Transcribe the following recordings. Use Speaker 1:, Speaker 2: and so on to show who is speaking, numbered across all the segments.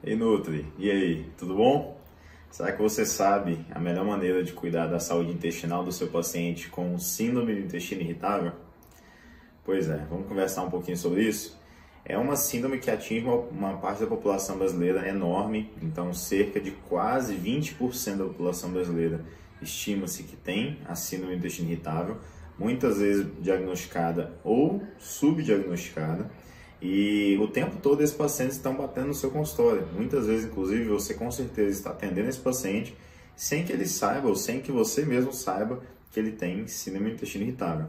Speaker 1: Ei, Nutri, e aí, tudo bom? Será que você sabe a melhor maneira de cuidar da saúde intestinal do seu paciente com síndrome do intestino irritável? Pois é, vamos conversar um pouquinho sobre isso? É uma síndrome que atinge uma parte da população brasileira enorme, então cerca de quase 20% da população brasileira estima-se que tem a síndrome do intestino irritável, muitas vezes diagnosticada ou subdiagnosticada. E o tempo todo esses pacientes estão batendo no seu consultório. Muitas vezes, inclusive, você com certeza está atendendo esse paciente sem que ele saiba ou sem que você mesmo saiba que ele tem síndrome do intestino irritável.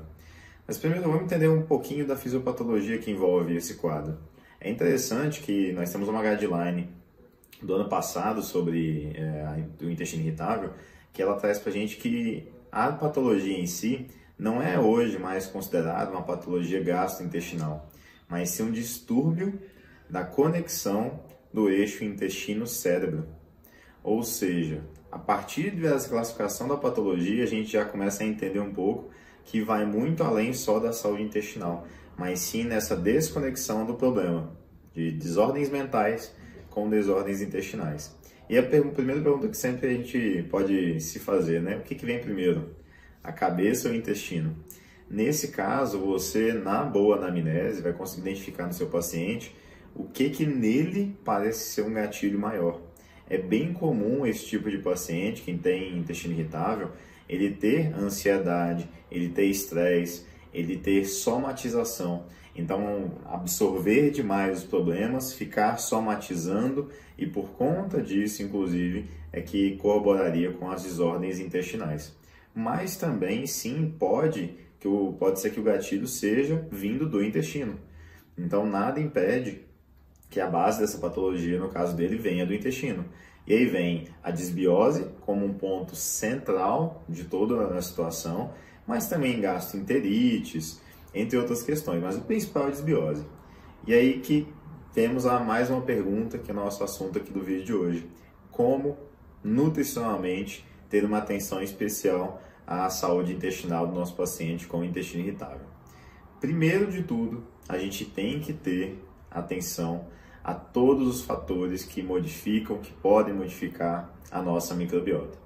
Speaker 1: Mas primeiro vamos entender um pouquinho da fisiopatologia que envolve esse quadro. É interessante que nós temos uma guideline do ano passado sobre o intestino irritável, que ela traz para a gente que a patologia em si não é hoje mais considerada uma patologia gastrointestinal, mas sim um distúrbio da conexão do eixo intestino-cérebro. Ou seja, a partir dessa classificação da patologia, a gente já começa a entender um pouco que vai muito além só da saúde intestinal, mas sim nessa desconexão do problema, de desordens mentais com desordens intestinais. E a primeira pergunta que sempre a gente pode se fazer, né? O que vem primeiro? A cabeça ou o intestino? Nesse caso, você, na boa anamnese, vai conseguir identificar no seu paciente o que nele parece ser um gatilho maior. É bem comum esse tipo de paciente, quem tem intestino irritável, ele ter ansiedade, ele ter estresse, ele ter somatização. Então, absorver demais os problemas, ficar somatizando e por conta disso, inclusive, é que corroboraria com as desordens intestinais. Mas também, sim, pode ser que o gatilho seja vindo do intestino. Então, nada impede que a base dessa patologia, no caso dele, venha do intestino. E aí vem a disbiose como um ponto central de toda a situação, mas também gastroenterites, entre outras questões. Mas o principal é a disbiose. E aí que temos mais uma pergunta, que é o nosso assunto aqui do vídeo de hoje. Como, nutricionalmente, ter uma atenção especial à saúde intestinal do nosso paciente com intestino irritável? Primeiro de tudo, a gente tem que ter atenção a todos os fatores que podem modificar a nossa microbiota.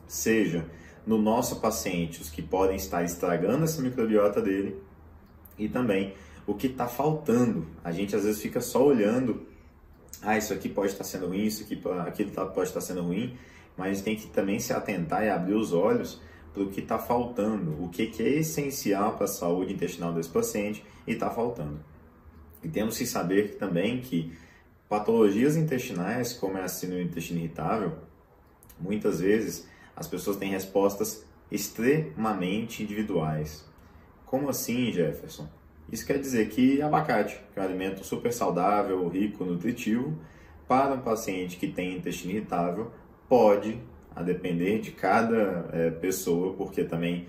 Speaker 1: Seja no nosso paciente os que podem estar estragando essa microbiota dele e também o que está faltando. A gente às vezes fica só olhando, isso aqui pode estar sendo ruim, aquilo pode estar sendo ruim, mas a gente tem que também se atentar e abrir os olhos para o que está faltando, o que é essencial para a saúde intestinal desse paciente e está faltando. E temos que saber também que patologias intestinais, como é a síndrome do intestino irritável, muitas vezes as pessoas têm respostas extremamente individuais. Como assim, Jefferson? Isso quer dizer que abacate, que é um alimento super saudável, rico, nutritivo, para um paciente que tem intestino irritável, pode, a depender de cada pessoa, porque também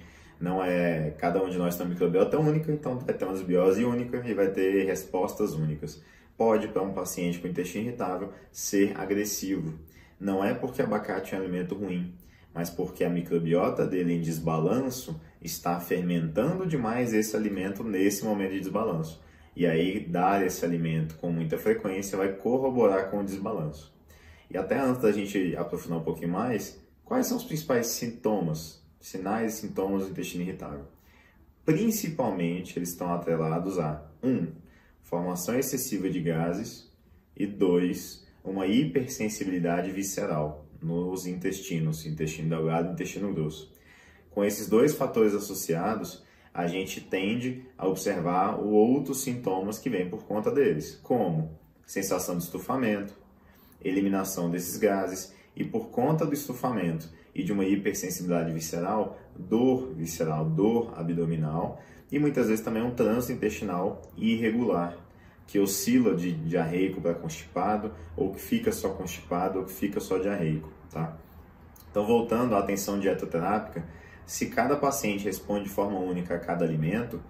Speaker 1: cada um de nós tem uma microbiota única, então vai ter uma desbiose única e vai ter respostas únicas. Pode, para um paciente com intestino irritável, ser agressivo. Não é porque abacate é um alimento ruim, mas porque a microbiota dele em desbalanço está fermentando demais esse alimento nesse momento de desbalanço. E aí, dar esse alimento com muita frequência vai corroborar com o desbalanço. E até antes da gente aprofundar um pouquinho mais, quais são os principais sinais e sintomas do intestino irritável? Principalmente, eles estão atrelados a 1. Formação excessiva de gases e 2. Uma hipersensibilidade visceral nos intestinos, intestino delgado e intestino grosso. Com esses dois fatores associados, a gente tende a observar outros sintomas que vêm por conta deles, como sensação de estufamento, eliminação desses gases e, por conta do estufamento e de uma hipersensibilidade visceral, dor abdominal e muitas vezes também um trânsito intestinal irregular, que oscila de diarreico para constipado, ou que fica só constipado, ou que fica só diarreico, tá? Então, voltando à atenção dietoterápica, se cada paciente responde de forma única a cada alimento,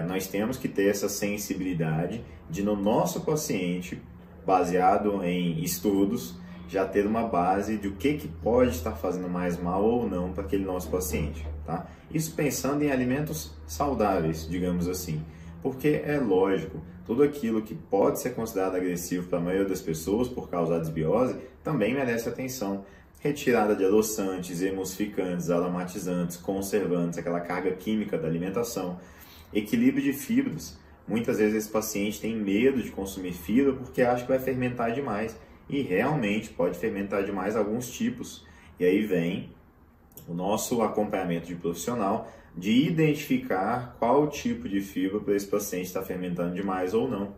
Speaker 1: nós temos que ter essa sensibilidade de, no nosso paciente, baseado em estudos, já ter uma base de o que pode estar fazendo mais mal ou não para aquele nosso paciente, tá? Isso pensando em alimentos saudáveis, digamos assim. Porque é lógico, tudo aquilo que pode ser considerado agressivo para a maioria das pessoas por causa da desbiose também merece atenção. Retirada de adoçantes, emulsificantes, aromatizantes, conservantes, aquela carga química da alimentação, equilíbrio de fibras. Muitas vezes esse paciente tem medo de consumir fibra porque acha que vai fermentar demais e realmente pode fermentar demais alguns tipos. E aí vem o nosso acompanhamento de profissional de identificar qual tipo de fibra para esse paciente está fermentando demais ou não.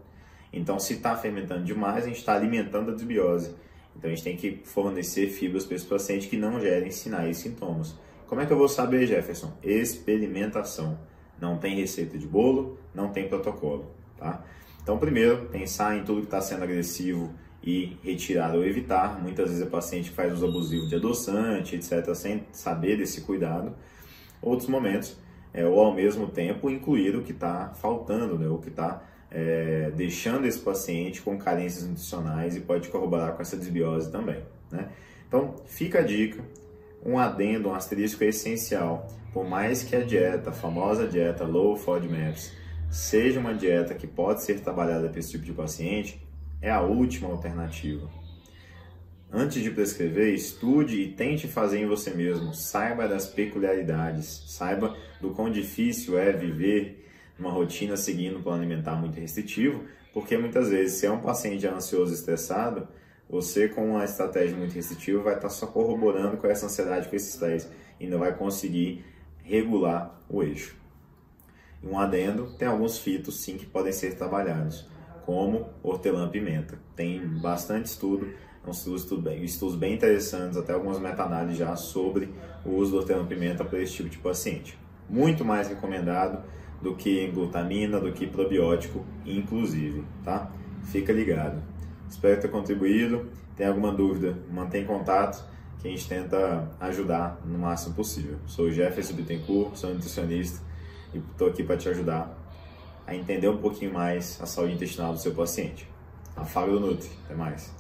Speaker 1: Então, se está fermentando demais, a gente está alimentando a desbiose. Então, a gente tem que fornecer fibras para esse paciente que não gerem sinais e sintomas. Como é que eu vou saber, Jefferson? Experimentação. Não tem receita de bolo, não tem protocolo, tá? Então, primeiro, pensar em tudo que está sendo agressivo e retirar ou evitar. Muitas vezes o paciente faz uso abusivo de adoçante, etc., sem saber desse cuidado. Outros momentos, ou ao mesmo tempo, incluir o que está faltando, né? O que está deixando esse paciente com carências nutricionais e pode corroborar com essa desbiose também, né? Então, fica a dica, um adendo, um asterisco essencial. Por mais que a dieta, a famosa dieta Low FODMAPs, seja uma dieta que pode ser trabalhada para esse tipo de paciente, é a última alternativa. Antes de prescrever, estude e tente fazer em você mesmo. Saiba das peculiaridades, saiba do quão difícil é viver uma rotina seguindo um plano alimentar muito restritivo, porque muitas vezes, se é um paciente ansioso e estressado, você com uma estratégia muito restritiva vai estar só corroborando com essa ansiedade, com esse estresse, e não vai conseguir regular o eixo. Um adendo, tem alguns fitos sim que podem ser trabalhados, como hortelã-pimenta. Tem bastante estudo, estudos bem interessantes, até algumas meta-análises já sobre o uso do hortelã-pimenta para esse tipo de paciente. Muito mais recomendado do que glutamina, do que probiótico, inclusive, tá? Fica ligado. Espero ter contribuído. Tem alguma dúvida, mantém contato, que a gente tenta ajudar no máximo possível. Sou o Jefferson Bittencourt, sou nutricionista e estou aqui para te ajudar a entender um pouquinho mais a saúde intestinal do seu paciente. Afago do Nutri. Até mais.